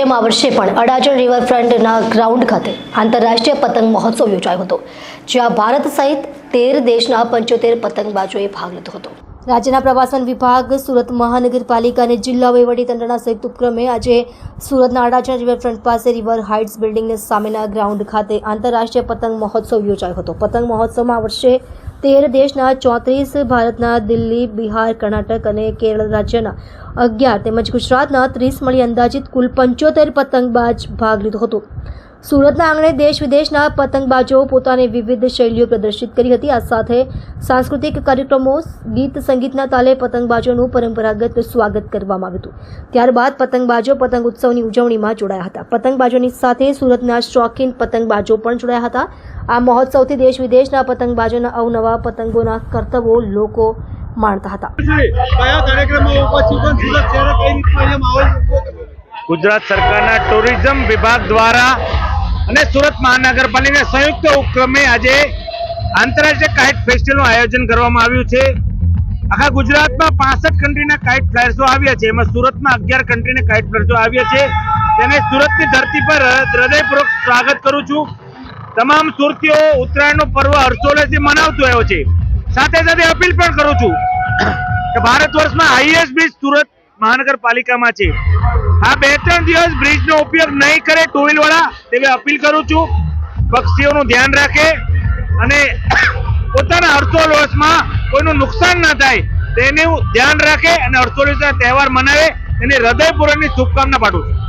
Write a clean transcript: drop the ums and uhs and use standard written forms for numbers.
રાજ્યમાં આ વર્ષે પણ અડાજણ રિવરફ્રન્ટના ગ્રાઉન્ડ ખાતે આંતરરાષ્ટ્રીય પતંગ મહોત્સવ યોજાયો હતો, જ્યાં ભારત સહિત 13 દેશના 75 પતંગબાજોએ ભાગ લીધો હતો। રાજ્યના પ્રવાસન વિભાગ, સુરત મહાનગરપાલિકા અને જિલ્લા વહીવટીતંત્રના સંયુક્ત ઉપક્રમે આજે સુરતના અડાજણ રિવરફ્રન્ટ પાસે રિવર હાઇટ્સ બિલ્ડિંગની સામેના ગ્રાઉન્ડ ખાતે આંતરરાષ્ટ્રીય પતંગ મહોત્સવ યોજાયો હતો। પતંગ મહોત્સવમાં આ વર્ષે 13 દેશના 34, ભારતના દિલ્હી, બિહાર, કર્ણાટક અને કેરળ રાજ્યના 11 તેમજ ગુજરાતના 30 મળી અંદાજિત કુલ 75 પતંગબાજ ભાગ લીધો હતો। સુરતના આંગણે દેશ વિદેશના પતંગબાજો પોતાની વિવિધ શૈલીઓ પ્રદર્શિત કરી હતી। આ સાથે સાંસ્કૃતિક કાર્યક્રમો, ગીત સંગીતના તાલે પતંગબાજોનું પરંપરાગત સ્વાગત કરવામાં આવ્યું હતું। ત્યારબાદ પતંગબાજો પતંગ ઉત્સવની ઉજવણીમાં જોડાયા હતા। પતંગબાજોની સાથે સુરતના શોખીન પતંગબાજો પણ જોડાયા હતા। આ મહોત્સવથી દેશ વિદેશના પતંગબાજોના અવનવા પતંગોના કરતબો લોકો માણતા હતા। ગુજરાત સરકારના ટુરિઝમ વિભાગ દ્વારા અને સુરત મહાનગરપાલિકાના સંયુક્ત ઉપક્રમે આજે આંતરરાષ્ટ્રીય કાઇટ ફેસ્ટિવલનું આયોજન કરવામાં આવ્યું છે। આખા ગુજરાતમાં 65 કન્ટ્રીના કાઇટ ફ્લાયર્સો આવ્યા છે, એમાં સુરતમાં 11 કન્ટ્રીના કાઇટ ફ્લાયર્સો આવ્યા છે। તેને સુરતની ધરતી પર હૃદયપૂર્વક સ્વાગત કરું છું। તમામ સુરતીઓ ઉત્તરાયણનો પર્વ હર્ષોલ્લાસથી મનાવતો આવ્યો છે। સાથે સાથે અપીલ પણ કરું છું કે ભારત વર્ષમાં હાઈએસ્ટ બ્રિજ સુરત મહાનગરપાલિકામાં છે। આ 2-3 દિવસ બ્રિજનો ઉપયોગ નહીં કરે ટુ વ્હીલ વાળા, તેવી અપીલ કરું છું। પક્ષીઓનું ધ્યાન રાખે અને પોતાના હર્ષોલ્લાસમાં કોઈનું નુકસાન ના થાય તેનું ધ્યાન રાખે અને હર્ષોલ્લાસના તહેવાર મનાવે, એની હૃદયપૂર્વકની શુભકામના પાઠવું છું।